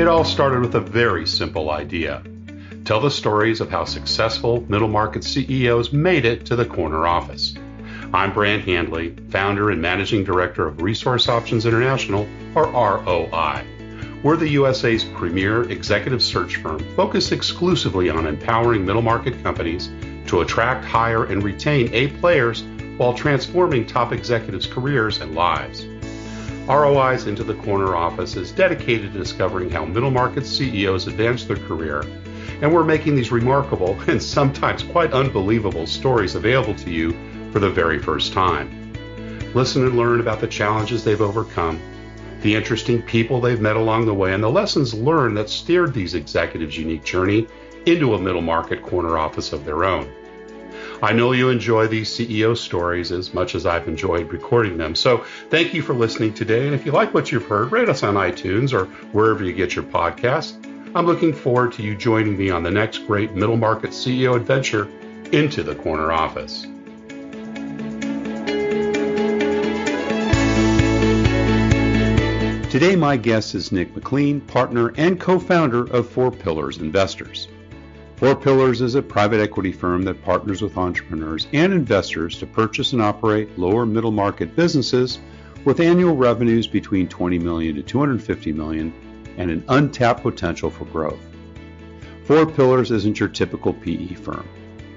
It all started with a very simple idea. Tell the stories of how successful middle market CEOs made it to the corner office. I'm Brant Handley, founder and managing director of Resource Options International, or ROI. We're the USA's premier executive search firm focused exclusively on empowering middle market companies to attract, hire, and retain A players while transforming top executives' careers and lives. ROI's Into the Corner office is dedicated to discovering how middle market CEOs advance their career, and we're making these remarkable and sometimes quite unbelievable stories available to you for the very first time. Listen and learn about the challenges they've overcome, the interesting people they've met along the way, and the lessons learned that steered these executives' unique journey into a middle market corner office of their own. I know you enjoy these CEO stories as much as I've enjoyed recording them. So thank you for listening today. And if you like what you've heard, rate us on iTunes or wherever you get your podcasts. I'm looking forward to you joining me on the next great middle market CEO adventure into the corner office. Today, my guest is Nick McLean, partner and co-founder of Four Pillars Investors. Four Pillars is a private equity firm that partners with entrepreneurs and investors to purchase and operate lower middle market businesses with annual revenues between $20 million to $250 million and an untapped potential for growth. Four Pillars isn't your typical PE firm.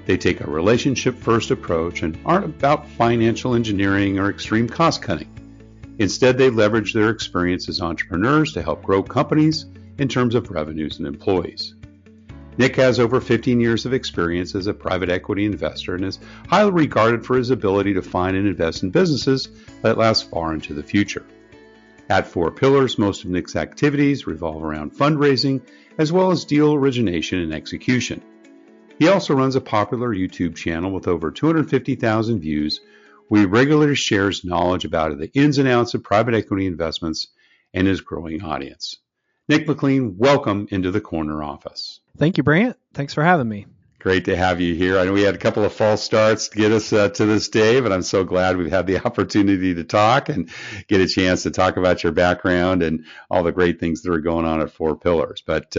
They take a relationship-first approach and aren't about financial engineering or extreme cost cutting. Instead, they leverage their experience as entrepreneurs to help grow companies in terms of revenues and employees. Nick has over 15 years of experience as a private equity investor and is highly regarded for his ability to find and invest in businesses that last far into the future. At Four Pillars, most of Nick's activities revolve around fundraising as well as deal origination and execution. He also runs a popular YouTube channel with over 250,000 views where he regularly shares knowledge about the ins and outs of private equity investments and his growing audience. Nick McLean, welcome into the corner office. Thank you, Brant. Thanks for having me. Great to have you here. I know we had a couple of false starts to get us to this day, but I'm so glad we've had the opportunity to talk and get a chance to talk about your background and all the great things that are going on at Four Pillars. But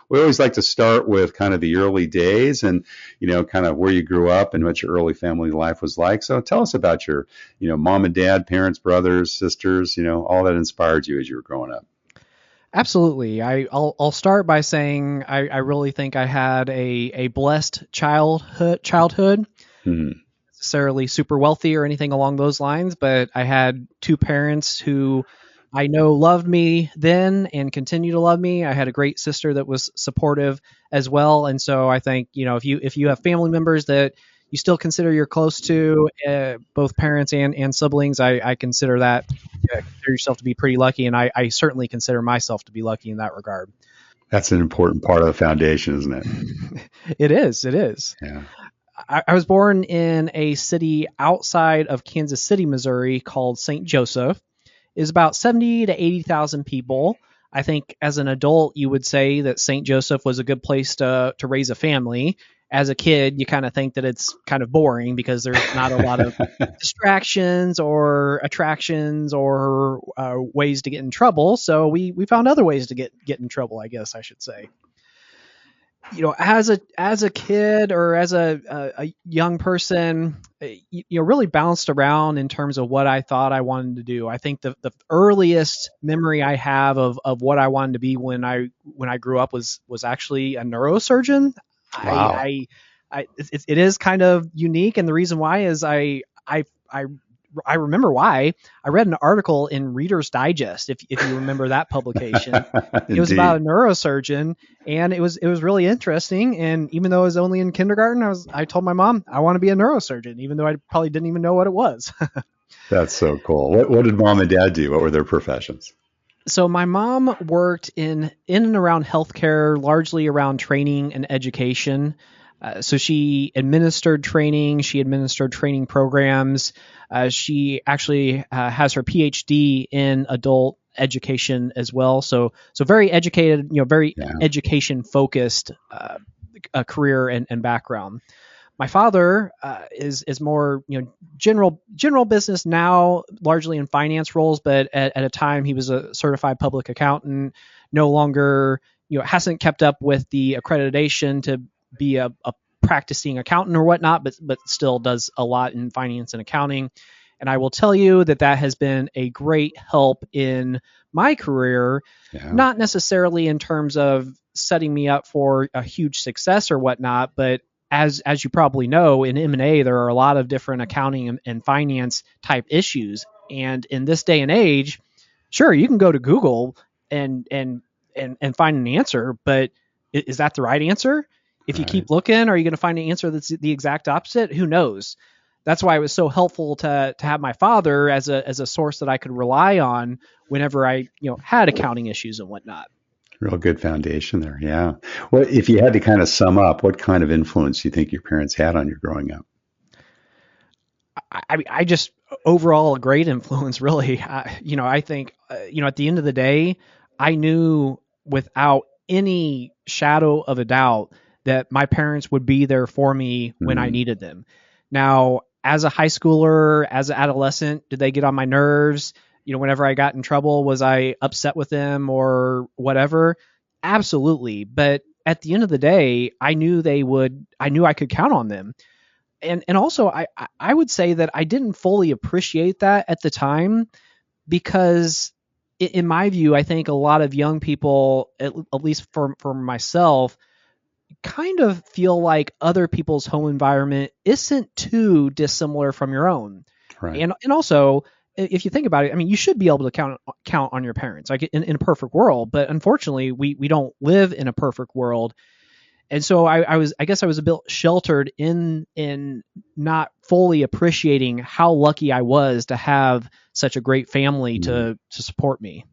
we always like to start with kind of the early days and, kind of where you grew up and what your early family life was like. So tell us about your, mom and dad, parents, brothers, sisters, all that inspired you as you were growing up. Absolutely. I'll start by saying I really think I had a blessed childhood. Mm-hmm. Necessarily super wealthy or anything along those lines, but I had two parents who I know loved me then and continue to love me. I had a great sister that was supportive as well, and so I think if you have family members that you still consider you're close to, both parents and siblings, I consider that. Consider yourself to be pretty lucky, and I certainly consider myself to be lucky in that regard. That's an important part of the foundation, isn't it? It is. Yeah. I was born in a city outside of Kansas City, Missouri called St. Joseph. It's about 70 to 80,000 people. I think as an adult, you would say that St. Joseph was a good place to raise a family. As a kid, you kind of think that it's kind of boring because there's not a lot of distractions or attractions or ways to get in trouble. So we found other ways to get in trouble, I guess I should say. As a kid or as a young person, really bounced around in terms of what I thought I wanted to do. I think the earliest memory I have of what I wanted to be when I grew up was actually a neurosurgeon. Wow. It is kind of unique, and the reason why is I remember why. I read an article in Reader's Digest, if you remember that publication. It was about a neurosurgeon, and it was really interesting. And even though I was only in kindergarten, I told my mom I want to be a neurosurgeon, even though I probably didn't even know what it was. That's so cool. What did mom and dad do? What were their professions? So my mom worked in and around healthcare, largely around training and education. So she administered training. She administered training programs. She actually has her PhD in adult education as well. So very educated, very education focused career and background. My father is more, general business now, largely in finance roles, but at a time he was a certified public accountant. No longer, hasn't kept up with the accreditation to be a practicing accountant or whatnot, but still does a lot in finance and accounting. And I will tell you that has been a great help in my career, not necessarily in terms of setting me up for a huge success or whatnot, but as you probably know, in M&A, there are a lot of different accounting and finance type issues. And in this day and age, sure, you can go to Google and find an answer, but is that the right answer? If you keep looking, are you going to find an answer that's the exact opposite? Who knows? That's why it was so helpful to have my father as a source that I could rely on whenever I had accounting issues and whatnot. Real good foundation there. Yeah. Well, if you had to kind of sum up, what kind of influence do you think your parents had on your growing up? I just overall a great influence, really. I think, at the end of the day, I knew without any shadow of a doubt that my parents would be there for me when I needed them. Now, as a high schooler, as an adolescent, did they get on my nerves? Whenever I got in trouble, was I upset with them or whatever? Absolutely. But at the end of the day, I knew I could count on them. And also I would say that I didn't fully appreciate that at the time, because in my view, I think a lot of young people, at least for myself, kind of feel like other people's home environment isn't too dissimilar from your own. Right. And also, if you think about it, I mean, you should be able to count on your parents, like in a perfect world. But unfortunately, we don't live in a perfect world. And so I guess I was a bit sheltered in not fully appreciating how lucky I was to have such a great family to support me.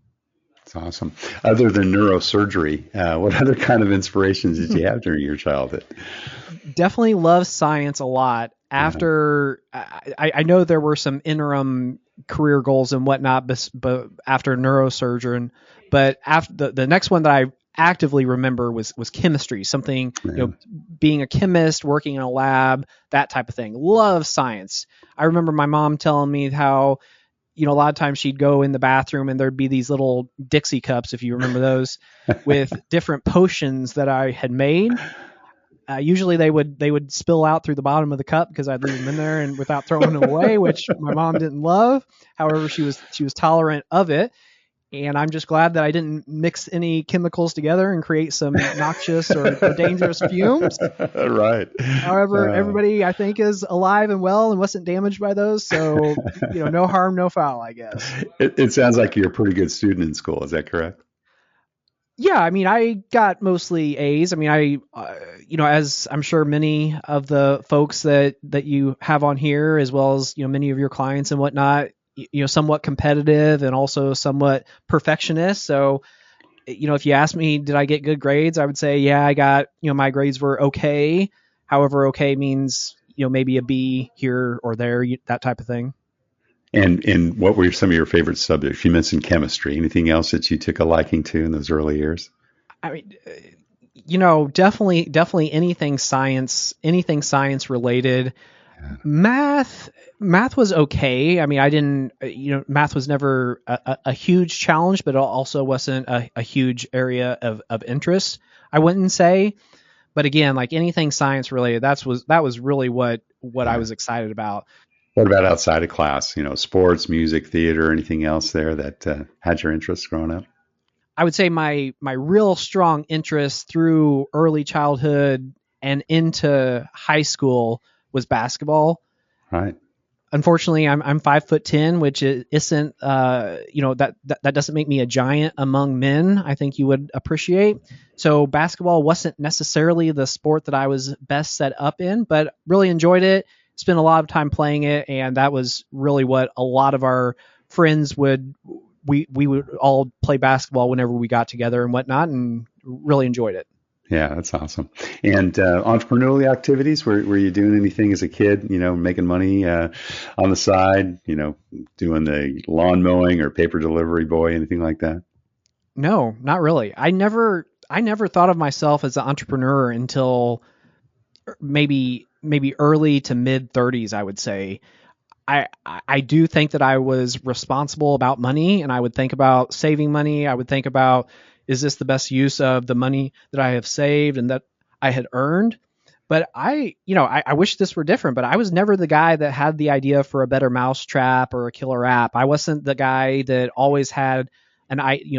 That's awesome. Other than neurosurgery, what other kind of inspirations did you have during your childhood? Definitely love science a lot. After I know there were some interim career goals and whatnot, but after neurosurgeon, but after the next one that I actively remember was chemistry, something, being a chemist, working in a lab, that type of thing. Love science. I remember my mom telling me how, a lot of times she'd go in the bathroom and there'd be these little Dixie cups, if you remember those, with different potions that I had made. Usually they would spill out through the bottom of the cup because I'd leave them in there and without throwing them away, which my mom didn't love. However, she was tolerant of it. And I'm just glad that I didn't mix any chemicals together and create some noxious or dangerous fumes. Right. However, everybody, I think, is alive and well and wasn't damaged by those. So, no harm, no foul, I guess. It sounds like you're a pretty good student in school. Is that correct? Yeah, I mean, I got mostly A's. I mean, as I'm sure many of the folks that you have on here, as well as, many of your clients and whatnot, somewhat competitive and also somewhat perfectionist. So, if you ask me, did I get good grades? I would say, yeah, I got, my grades were okay. However, okay means, maybe a B here or there, that type of thing. And what were some of your favorite subjects? You mentioned chemistry. Anything else that you took a liking to in those early years? I mean, definitely anything science related. Yeah. Math was okay. I mean, I didn't, math was never a huge challenge, but it also wasn't a huge area of interest, I wouldn't say. But again, like anything science related, that was really what I was excited about. What about outside of class? Sports, music, theater, anything else there that had your interest growing up? I would say my real strong interest through early childhood and into high school was basketball. Right. Unfortunately, I'm 5'10", which isn't that doesn't make me a giant among men, I think you would appreciate. So basketball wasn't necessarily the sport that I was best set up in, but really enjoyed it. Spent a lot of time playing it, and that was really what a lot of our friends would all play basketball whenever we got together and whatnot, and really enjoyed it. Yeah, that's awesome. And entrepreneurial activities, were you doing anything as a kid, making money on the side, doing the lawn mowing or paper delivery boy, anything like that? No, not really. I never thought of myself as an entrepreneur until maybe maybe early to mid 30s, I would say, I do think that I was responsible about money, and I would think about saving money. I would think about, is this the best use of the money that I have saved and that I had earned? But I wish this were different, but I was never the guy that had the idea for a better mousetrap or a killer app. I wasn't the guy that always had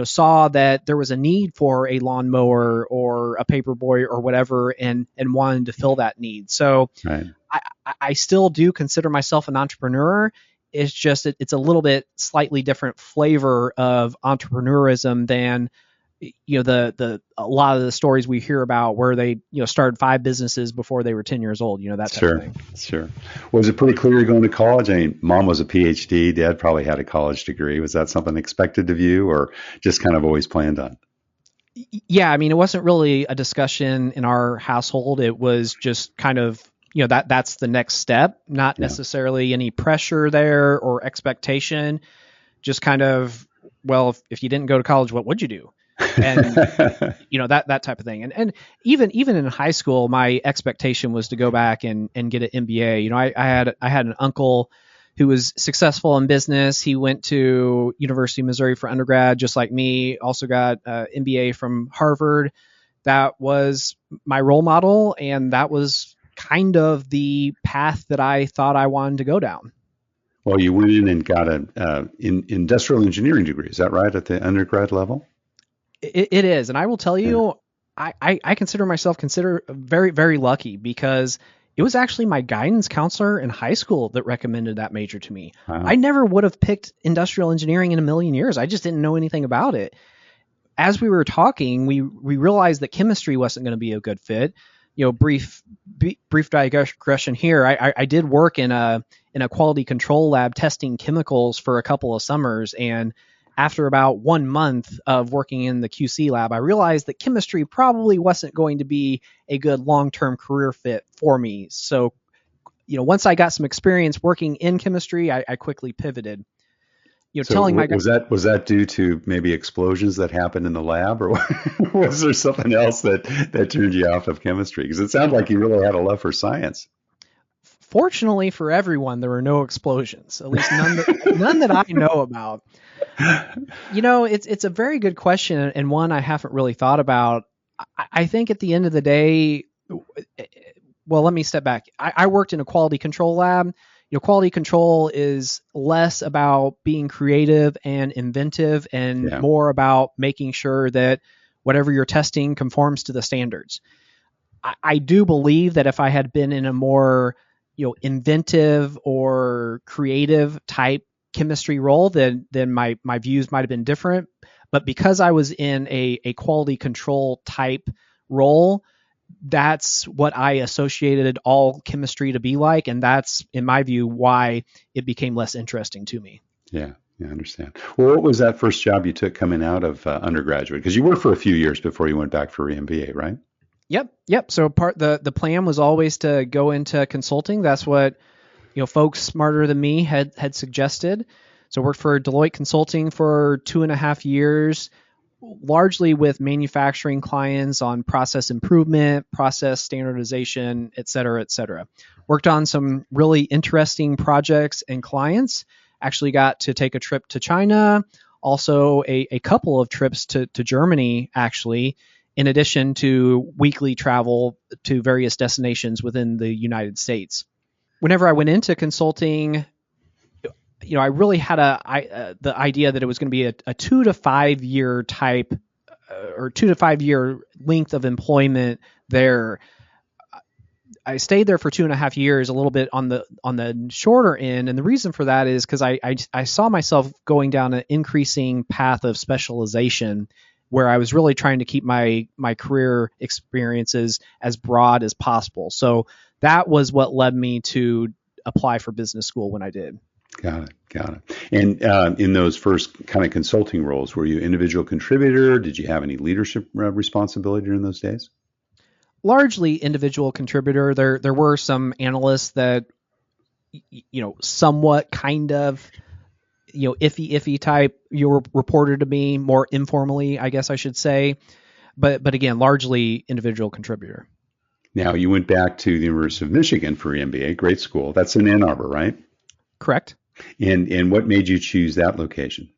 saw that there was a need for a lawnmower or a paperboy or whatever, and wanted to fill that need. So Right. I still do consider myself an entrepreneur. It's just it's a little bit slightly different flavor of entrepreneurism than a lot of the stories we hear about where they started 5 businesses before they were 10 years old, that type of thing. Sure. Was it pretty clear going to college? I mean, mom was a PhD, dad probably had a college degree. Was that something expected of you, or just kind of always planned on? Yeah, I mean, it wasn't really a discussion in our household. It was just kind of that's the next step, not necessarily any pressure there or expectation, just kind of, well, if you didn't go to college, what would you do? And that type of thing. And even in high school, my expectation was to go back and get an MBA. I had an uncle who was successful in business. He went to University of Missouri for undergrad, just like me. Also got an MBA from Harvard. That was my role model, and that was kind of the path that I thought I wanted to go down. Well, you went in and got an industrial engineering degree. Is that right, at the undergrad level? It is. And I will tell you, I consider myself very, very lucky, because it was actually my guidance counselor in high school that recommended that major to me. Wow. I never would have picked industrial engineering in a million years. I just didn't know anything about it. As we were talking, we realized that chemistry wasn't going to be a good fit. Brief digression here. I did work in a quality control lab testing chemicals for a couple of summers, and after about 1 month of working in the QC lab, I realized that chemistry probably wasn't going to be a good long-term career fit for me. So, once I got some experience working in chemistry, I quickly pivoted. Was that due to maybe explosions that happened in the lab, or was there something else that turned you off of chemistry? Because it sounded like you really had a love for science. Fortunately for everyone, there were no explosions, at least none that I know about. It's a very good question, and one I haven't really thought about. I think at the end of the day, well, let me step back. I worked in a quality control lab. Quality control is less about being creative and inventive and more about making sure that whatever you're testing conforms to the standards. I do believe that if I had been in a more inventive or creative type chemistry role, then my views might have been different. But because I was in a quality control type role, that's what I associated all chemistry to be like, and that's, in my view, why it became less interesting to me. Yeah, I understand. Well, what was that first job you took coming out of undergraduate? Because you worked for a few years before you went back for your MBA, right? Yep. So the plan was always to go into consulting. That's what folks smarter than me had suggested. So I worked for Deloitte Consulting for 2.5 years, largely with manufacturing clients on process improvement, process standardization, et cetera, et cetera. Worked on some really interesting projects and clients. Actually got to take a trip to China, also a couple of trips to Germany, actually, in addition to weekly travel to various destinations within the United States. Whenever I went into consulting, I really had the idea that it was going to be a 2 to 5 year type or 2 to 5 year length of employment there. I stayed there for 2.5 years, a little bit on the shorter end. And the reason for that is because I saw myself going down an increasing path of specialization, where I was really trying to keep my career experiences as broad as possible. So that was what led me to apply for business school when I did. Got it. And in those first kind of consulting roles, were you individual contributor? Did you have any leadership responsibility during those days? Largely individual contributor. There were some analysts that, somewhat kind of, iffy type, were reported to me more informally, I guess I should say. But again, largely individual contributor. Now, you went back to the University of Michigan for your MBA. Great school. That's in Ann Arbor, right? Correct. And what made you choose that location?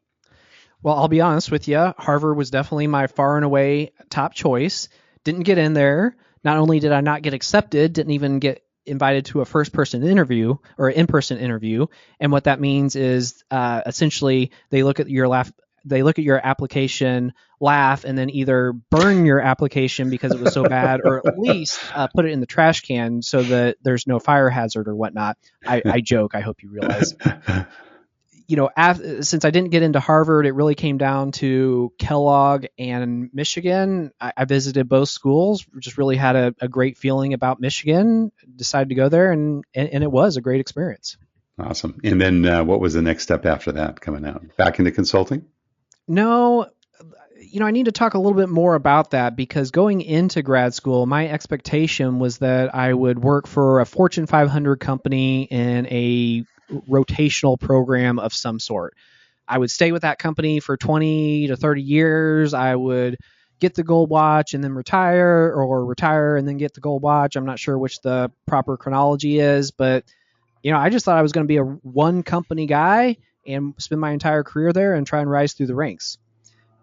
Well, I'll be honest with you. Harvard was definitely my far and away top choice. Didn't get in there. Not only did I not get accepted, didn't even get invited to a first-person interview or an in-person interview. And what that means is essentially they look at your application, laugh, and then either burn your application because it was so bad, or at least put it in the trash can so that there's no fire hazard or whatnot. I joke. I hope you realize. Since I didn't get into Harvard, it really came down to Kellogg and Michigan. I visited both schools, just really had a great feeling about Michigan, decided to go there, and it was a great experience. Awesome. And then what was the next step after that coming out? Back into consulting? No, I need to talk a little bit more about that, because going into grad school, my expectation was that I would work for a Fortune 500 company in a rotational program of some sort. I would stay with that company for 20 to 30 years. I would get the gold watch and then retire, or retire and then get the gold watch. I'm not sure which the proper chronology is, but I just thought I was going to be a one company guy and spend my entire career there and try and rise through the ranks.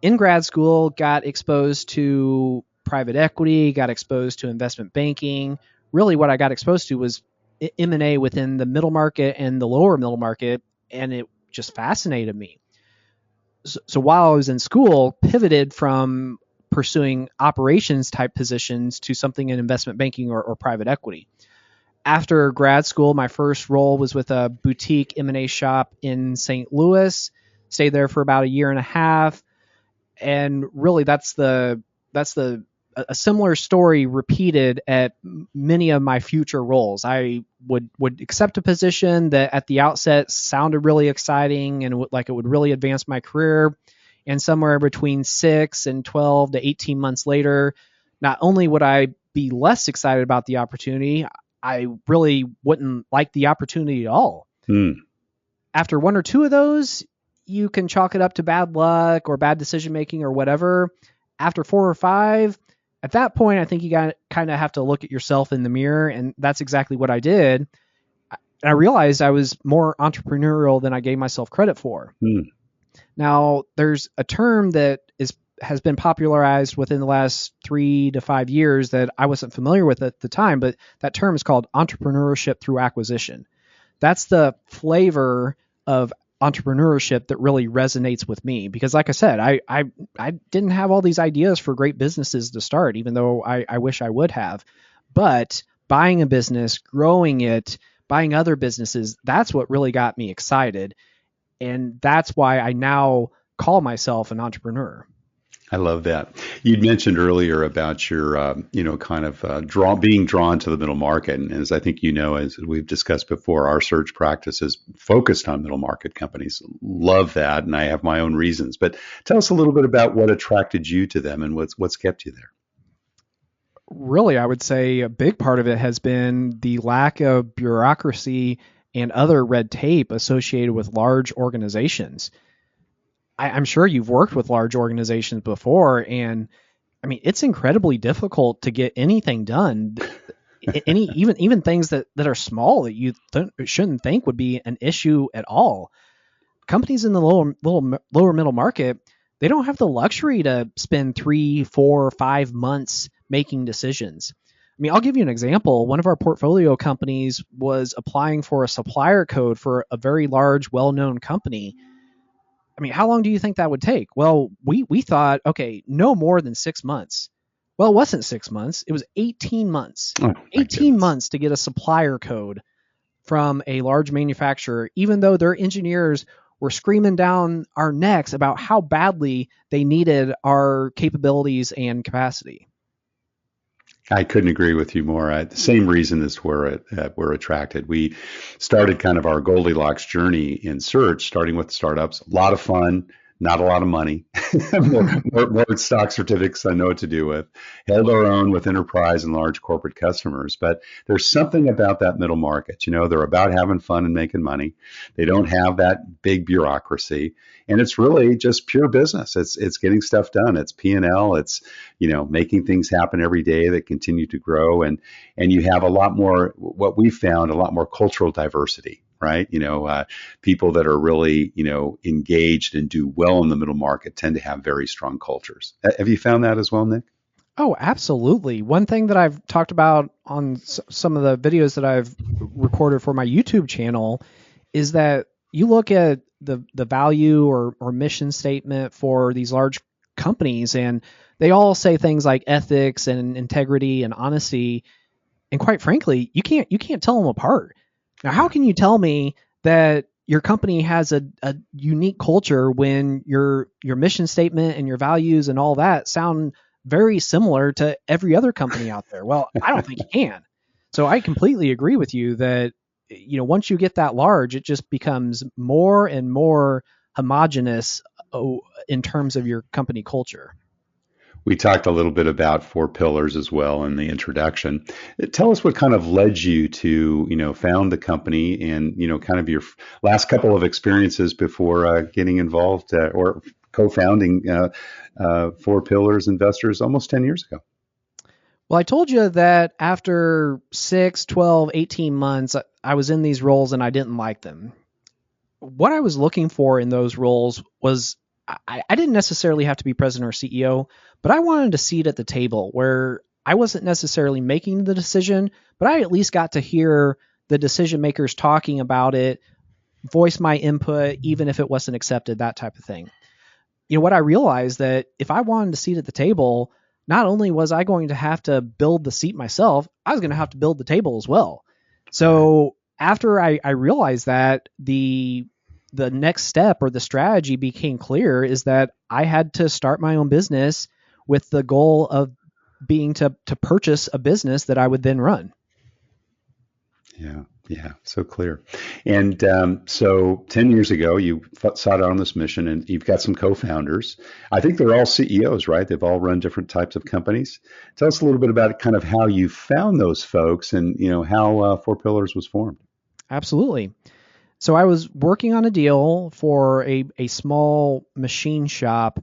In grad school, got exposed to private equity, got exposed to investment banking. Really what I got exposed to was M&A within the middle market and the lower middle market, and it just fascinated me. So while I was in school, pivoted from pursuing operations type positions to something in investment banking or private equity. After grad school, my first role was with a boutique M&A shop in St. Louis. Stayed there for about a year and a half, and really that's a similar story repeated at many of my future roles. I would accept a position that at the outset sounded really exciting and it would really advance my career. And somewhere between 6 and 12 to 18 months later, not only would I be less excited about the opportunity, I really wouldn't like the opportunity at all. After one or two of those, you can chalk it up to bad luck or bad decision making or whatever. After 4 or 5, at that point, I think you kind of have to look at yourself in the mirror, and that's exactly what I did. And I realized I was more entrepreneurial than I gave myself credit for. Now, there's a term that has been popularized within the last 3 to 5 years that I wasn't familiar with at the time, but that term is called entrepreneurship through acquisition. That's the flavor of entrepreneurship that really resonates with me, because like I said, I didn't have all these ideas for great businesses to start, even though I wish I would have. But buying a business, growing it, buying other businesses, that's what really got me excited. And that's why I now call myself an entrepreneur. I love that. You'd mentioned earlier about your, being drawn to the middle market. And as I think as we've discussed before, our search practice is focused on middle market companies. Love that. And I have my own reasons. But tell us a little bit about what attracted you to them and what's kept you there. Really, I would say a big part of it has been the lack of bureaucracy and other red tape associated with large organizations. I'm sure you've worked with large organizations before, and I mean, it's incredibly difficult to get anything done. Even things that are small that you shouldn't think would be an issue at all. Companies in the lower middle market, they don't have the luxury to spend 3, 4, 5 months making decisions. I mean, I'll give you an example. One of our portfolio companies was applying for a supplier code for a very large, well-known company. I mean, how long do you think that would take? Well, we thought, okay, no more than 6 months. Well, it wasn't 6 months. It was 18 months. 18 months to get a supplier code from a large manufacturer, even though their engineers were screaming down our necks about how badly they needed our capabilities and capacity. I couldn't agree with you more. The same reason as we're attracted. We started kind of our Goldilocks journey in search, starting with startups. A lot of fun. not a lot of money, more stock certificates I know what to do with, held our own with enterprise and large corporate customers. But there's something about that middle market. They're about having fun and making money. They don't have that big bureaucracy. And it's really just pure business. It's getting stuff done. It's P&L. It's, making things happen every day that continue to grow. And you have a lot more, what we found, a lot more cultural diversity, right? People that are really, engaged and do well in the middle market tend to have very strong cultures. Have you found that as well, Nick? Oh, absolutely. One thing that I've talked about on some of the videos that I've recorded for my YouTube channel is that you look at the value or mission statement for these large companies, and they all say things like ethics and integrity and honesty. And quite frankly, you can't tell them apart. Now, how can you tell me that your company has a unique culture when your mission statement and your values and all that sound very similar to every other company out there? Well, I don't think you can. So I completely agree with you that, once you get that large, it just becomes more and more homogenous in terms of your company culture. We talked a little bit about 4 pillars as well in the introduction. Tell us what kind of led you to, found the company and, kind of your last couple of experiences before getting involved or co-founding 4 Pillars Investors almost 10 years ago. Well, I told you that after 6, 12, 18 months, I was in these roles and I didn't like them. What I was looking for in those roles was I didn't necessarily have to be president or CEO, but I wanted a seat at the table where I wasn't necessarily making the decision, but I at least got to hear the decision makers talking about it, voice my input, even if it wasn't accepted, that type of thing. What I realized that if I wanted a seat at the table, not only was I going to have to build the seat myself, I was going to have to build the table as well. So after I realized that, the next step or the strategy became clear is that I had to start my own business with the goal of being to purchase a business that I would then run. Yeah, so clear. And so 10 years ago, you sought out on this mission, and you've got some co-founders. I think they're all CEOs, right? They've all run different types of companies. Tell us a little bit about kind of how you found those folks and, how 4 Pillars was formed. Absolutely. So I was working on a deal for a small machine shop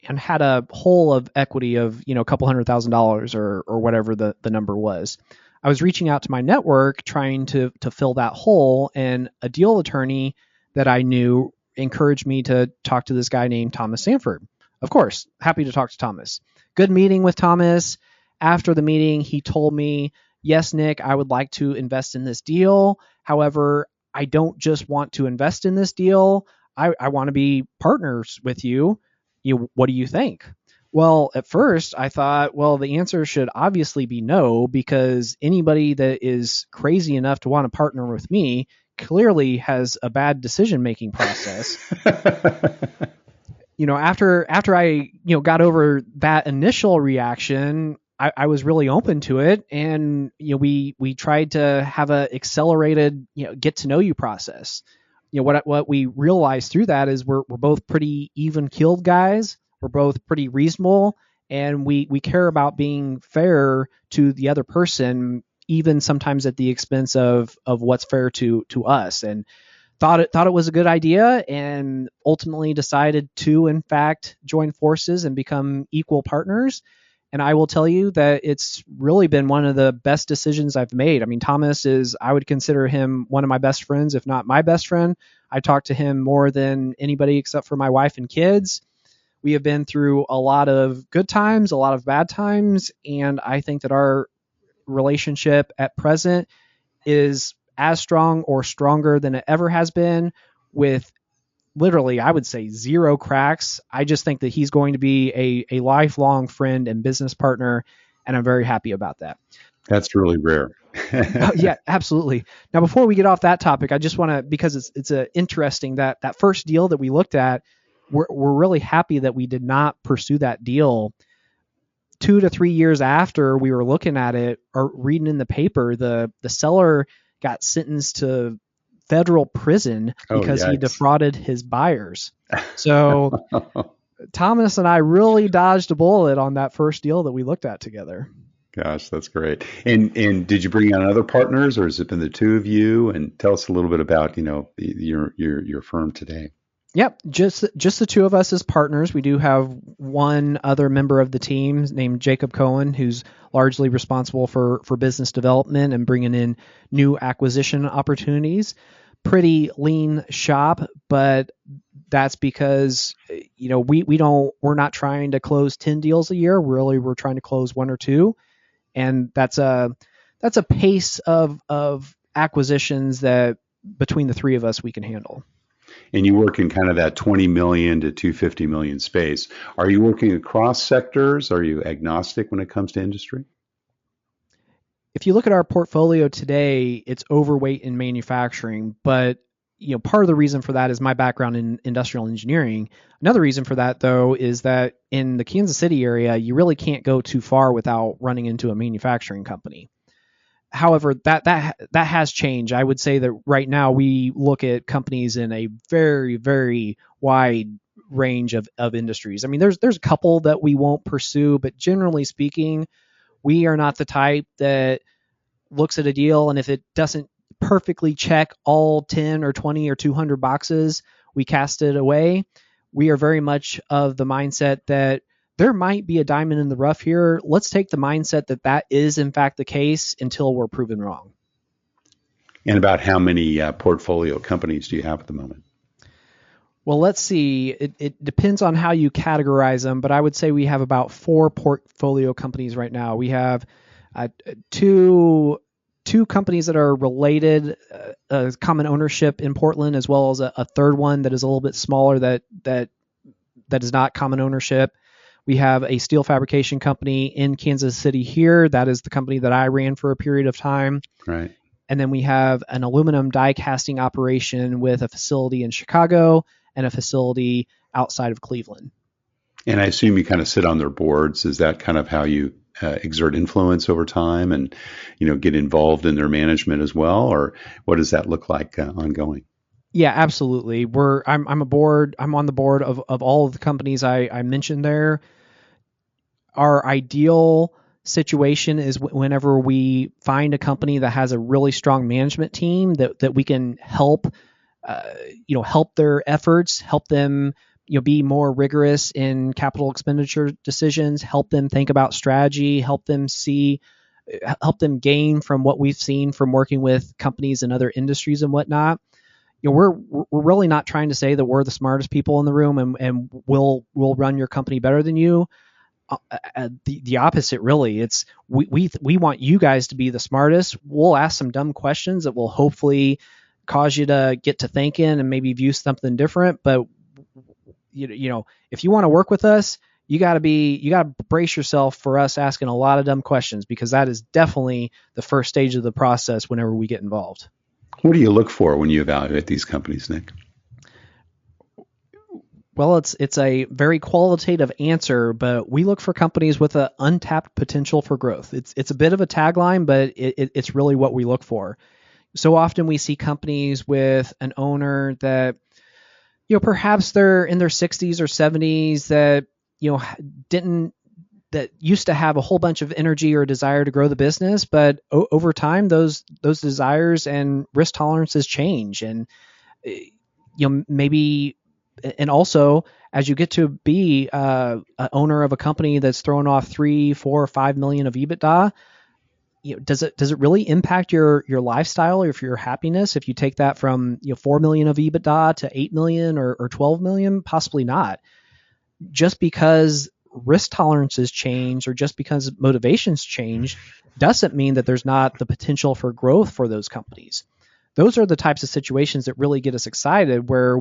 and had a hole of equity of, a couple $100,000 or whatever the number was. I was reaching out to my network trying to fill that hole, and a deal attorney that I knew encouraged me to talk to this guy named Thomas Sanford. Of course, happy to talk to Thomas. Good meeting with Thomas. After the meeting, he told me, yes, Nick, I would like to invest in this deal. However, I don't just want to invest in this deal. I want to be partners with you. What do you think? Well, at first I thought, well, the answer should obviously be no, because anybody that is crazy enough to want to partner with me clearly has a bad decision-making process. After I, got over that initial reaction, I was really open to it. And, we tried to have a accelerated, get to know you process. What we realized through that is we're both pretty even-keeled guys. We're both pretty reasonable, and we care about being fair to the other person, even sometimes at the expense of what's fair to us. And thought it was a good idea, and ultimately decided to, in fact, join forces and become equal partners. And I will tell you that it's really been one of the best decisions I've made. I mean, Thomas I would consider him one of my best friends, if not my best friend. I talk to him more than anybody except for my wife and kids. We have been through a lot of good times, a lot of bad times, and I think that our relationship at present is as strong or stronger than it ever has been, with literally, I would say, 0 cracks. I just think that he's going to be a lifelong friend and business partner, and I'm very happy about that. That's really rare. Yeah, absolutely. Now, before we get off that topic, I just want to, because it's interesting that first deal that we looked at, we're really happy that we did not pursue that deal. 2 to 3 years after we were looking at it or reading in the paper, the seller got sentenced to federal prison Oh, because he yikes. defrauded his buyers. So Thomas and I really dodged a bullet on that first deal that we looked at together. Gosh, that's great. And did you bring on other partners, or has it been the two of you? And tell us a little bit about, your firm today. Yep, just the two of us as partners. We do have one other member of the team named Jacob Cohen, who's largely responsible for business development and bringing in new acquisition opportunities. Pretty lean shop, but that's because we're not trying to close 10 deals a year. Really, we're trying to close one or two, and that's a pace of acquisitions that between the three of us we can handle. And you work in kind of that 20 million to 250 million space. Are you working across sectors? Are you agnostic when it comes to industry? If you look at our portfolio today, it's overweight in manufacturing, but part of the reason for that is my background in industrial engineering. Another reason for that, though, is that in the Kansas City area, you really can't go too far without running into a manufacturing company. However, that has changed. I would say that right now we look at companies in a very, very wide range of industries. I mean, there's a couple that we won't pursue, but generally speaking, we are not the type that looks at a deal and if it doesn't perfectly check all 10 or 20 or 200 boxes, we cast it away. We are very much of the mindset that there might be a diamond in the rough here. Let's take the mindset that is in fact the case until we're proven wrong. And about how many portfolio companies do you have at the moment? Well, let's see. It depends on how you categorize them, but I would say we have about 4 portfolio companies right now. We have two companies that are related, common ownership in Portland, as well as a third one that is a little bit smaller that is not common ownership. We have a steel fabrication company in Kansas City here. That is the company that I ran for a period of time. Right. And then we have an aluminum die casting operation with a facility in Chicago and a facility outside of Cleveland. And I assume you kind of sit on their boards. Is that kind of how you exert influence over time and, get involved in their management as well? Or what does that look like ongoing? Yeah, absolutely. I'm on the board of all of the companies I mentioned there. Our ideal situation is whenever we find a company that has a really strong management team that we can help their efforts, help them be more rigorous in capital expenditure decisions, help them think about strategy, help them gain from what we've seen from working with companies in other industries and whatnot. We're really not trying to say that we're the smartest people in the room and we'll run your company better than you. The opposite, really. It's we want you guys to be the smartest. We'll ask some dumb questions that will hopefully cause you to get to thinking and maybe view something different. But if you want to work with us, you got to brace yourself for us asking a lot of dumb questions, because that is definitely the first stage of the process whenever we get involved. What do you look for when you evaluate these companies, Nick? Well, it's a very qualitative answer, but we look for companies with an untapped potential for growth. It's a bit of a tagline, but it's really what we look for. So often we see companies with an owner that, perhaps they're in their 60s or 70s that, that used to have a whole bunch of energy or desire to grow the business, but over time those desires and risk tolerances change, and maybe. And also, as you get to be an owner of a company that's throwing off 3, 4, 5 million of EBITDA, does it really impact your lifestyle or your happiness if you take that from 4 million of EBITDA to 8 million or 12 million? Possibly not. Just because risk tolerances change or just because motivations change doesn't mean that there's not the potential for growth for those companies. Those are the types of situations that really get us excited, where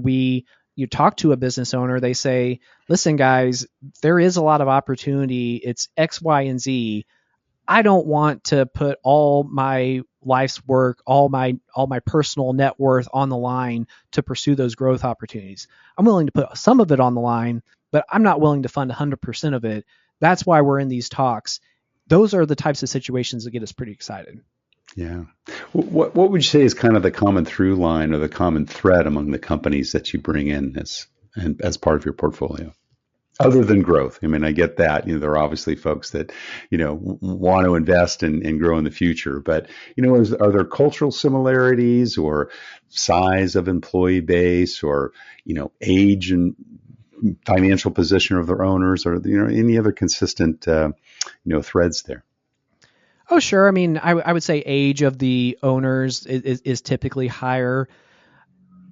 you talk to a business owner, they say, listen, guys, there is a lot of opportunity. It's X, Y, and Z. I don't want to put all my life's work, all my personal net worth on the line to pursue those growth opportunities. I'm willing to put some of it on the line, but I'm not willing to fund 100% of it. That's why we're in these talks. Those are the types of situations that get us pretty excited. Yeah. What would you say is kind of the common through line or the common thread among the companies that you bring in as part of your portfolio? Other than growth. I mean, I get that. There are obviously folks that, want to invest and grow in the future. But, are there cultural similarities or size of employee base or, age and financial position of their owners or, any other consistent, threads there? Oh, sure. I mean, I would say age of the owners is typically higher,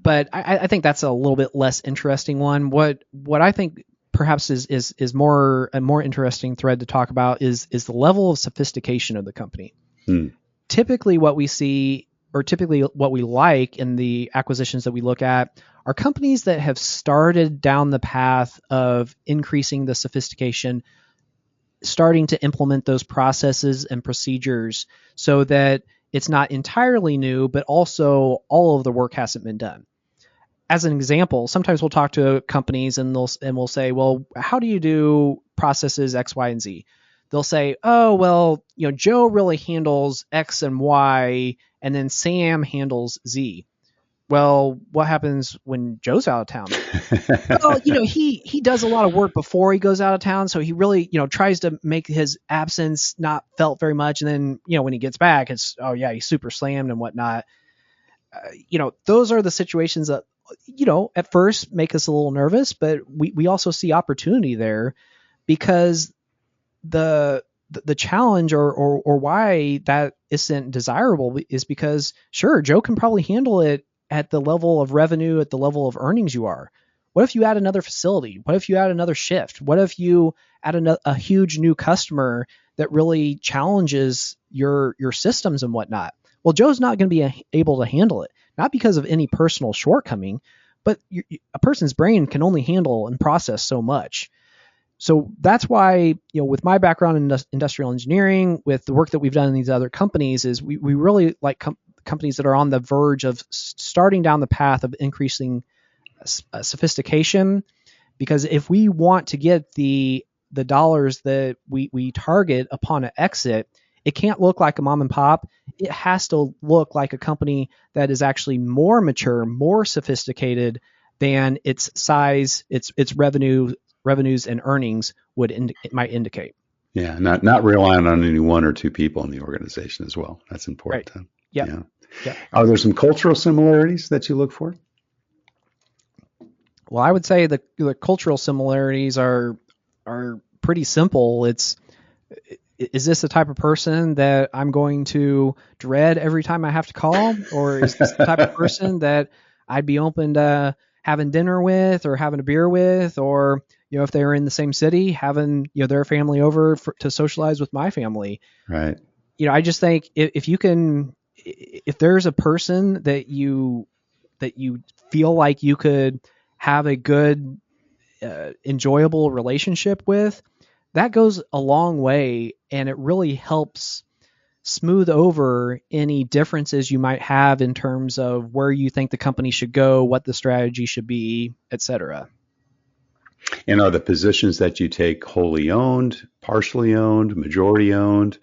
but I think that's a little bit less interesting one. What I think perhaps is a more interesting thread to talk about is the level of sophistication of the company. Typically what we see, or typically what we like in the acquisitions that we look at, are companies that have started down the path of increasing the sophistication, starting to implement those processes and procedures so that it's not entirely new, but also all of the work hasn't been done. As an example, sometimes we'll talk to companies and we'll say, well, how do you do processes X, Y, and Z? They'll say, oh, well, Joe really handles X and Y, and then Sam handles Z. Well, what happens when Joe's out of town? Well, he does a lot of work before he goes out of town, so he really, tries to make his absence not felt very much. And then, when he gets back, it's, oh yeah, he's super slammed and whatnot. Those are the situations that, at first make us a little nervous, but we also see opportunity there, because the challenge or why that isn't desirable is because, sure, Joe can probably handle it at the level of revenue, at the level of earnings you are. What if you add another facility? What if you add another shift? What if you add a huge new customer that really challenges your systems and whatnot? Well, Joe's not going to be able to handle it, not because of any personal shortcoming, but a person's brain can only handle and process so much. So that's why, with my background in industrial engineering, with the work that we've done in these other companies, is we really like companies that are on the verge of starting down the path of increasing sophistication, because if we want to get the dollars that we target upon an exit, it can't look like a mom and pop. It has to look like a company that is actually more mature, more sophisticated than its size, its revenues and earnings might indicate. Yeah, not relying on any one or two people in the organization as well. That's important. Right. Yeah. Are there some cultural similarities that you look for? Well, I would say the cultural similarities are pretty simple. Is this the type of person that I'm going to dread every time I have to call? Or is this the type of person that I'd be open to having dinner with or having a beer with? Or, if they were in the same city, having, their family over to socialize with my family. Right. I just think if there's a person that you feel like you could have a good, enjoyable relationship with, that goes a long way, and it really helps smooth over any differences you might have in terms of where you think the company should go, what the strategy should be, etc. And are the positions that you take wholly owned, partially owned, majority owned,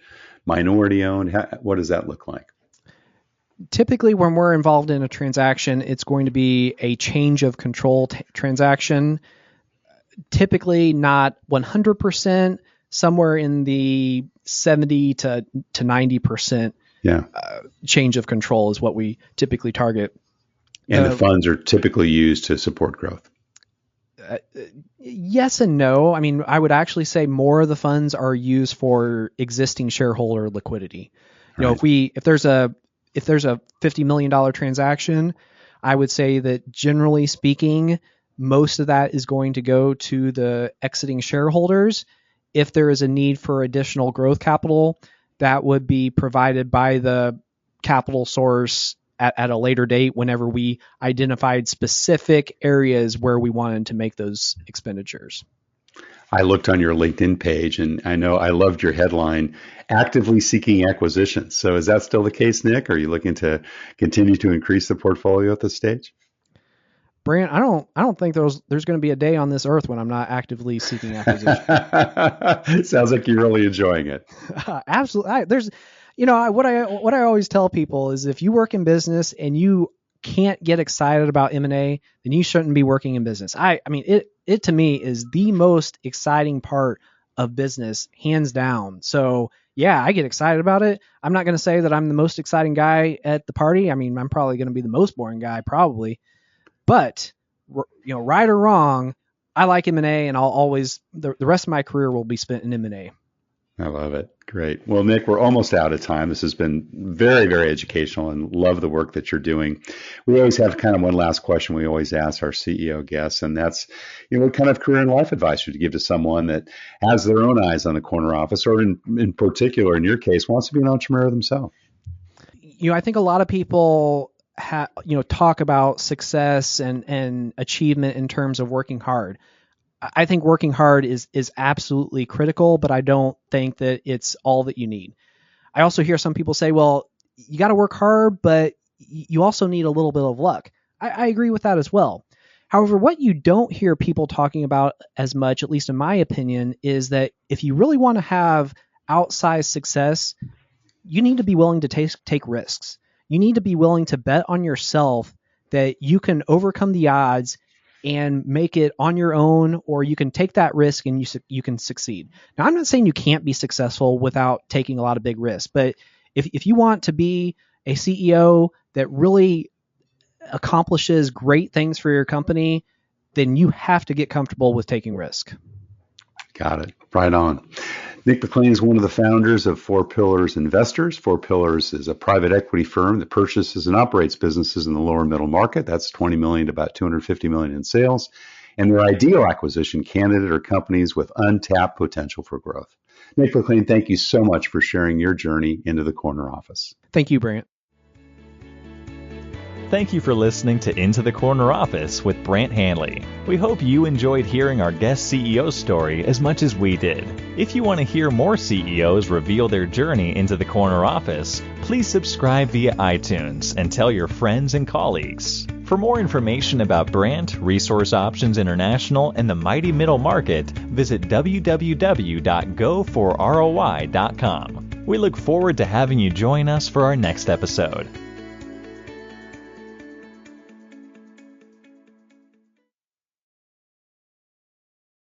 minority owned? What does that look like? Typically, when we're involved in a transaction, it's going to be a change of control transaction. Typically not 100%, somewhere in the 70 to 90% change of control is what we typically target. And the funds are typically used to support growth. Yes and no. I mean, I would actually say more of the funds are used for existing shareholder liquidity. If there's a $50 million transaction, I would say that generally speaking, most of that is going to go to the exiting shareholders. If there is a need for additional growth capital, that would be provided by the capital source at a later date whenever we identified specific areas where we wanted to make those expenditures. I looked on your LinkedIn page, and I know I loved your headline, actively seeking acquisitions. So is that still the case, Nick? Are you looking to continue to increase the portfolio at this stage? Brant, I don't think there's going to be a day on this earth when I'm not actively seeking acquisition. Sounds like you're really enjoying it. Absolutely. What I always tell people is if you work in business and you can't get excited about M&A, then you shouldn't be working in business. I mean, it to me is the most exciting part of business, hands down. So yeah, I get excited about it. I'm not going to say that I'm the most exciting guy at the party. I mean, I'm probably going to be the most boring guy probably, but right or wrong, I like M&A, and I'll always, the rest of my career will be spent in M&A. I love it. Great. Well, Nick, we're almost out of time. This has been very, very educational, and love the work that you're doing. We always have kind of one last question we always ask our CEO guests, and that's, what kind of career and life advice would you give to someone that has their own eyes on the corner office, or in particular, in your case, wants to be an entrepreneur themselves? I think a lot of people talk about success and achievement in terms of working hard. I think working hard is absolutely critical, but I don't think that it's all that you need. I also hear some people say, well, you got to work hard, but you also need a little bit of luck. I agree with that as well. However, what you don't hear people talking about as much, at least in my opinion, is that if you really want to have outsized success, you need to be willing to take risks. You need to be willing to bet on yourself that you can overcome the odds and make it on your own, or you can take that risk and you can succeed. Now, I'm not saying you can't be successful without taking a lot of big risks, but if you want to be a CEO that really accomplishes great things for your company, then you have to get comfortable with taking risk. Got it. Right on. Nick McLean is one of the founders of Four Pillars Investors. Four Pillars is a private equity firm that purchases and operates businesses in the lower middle market. That's 20 million to about 250 million in sales. And their ideal acquisition candidate are companies with untapped potential for growth. Nick McLean, thank you so much for sharing your journey into the corner office. Thank you, Brant. Thank you for listening to Into the Corner Office with Brant Hanley. We hope you enjoyed hearing our guest CEO story as much as we did. If you want to hear more CEOs reveal their journey into the corner office, please subscribe via iTunes and tell your friends and colleagues. For more information about Brant, Resource Options International, and the mighty middle market, visit www.goforroi.com. We look forward to having you join us for our next episode.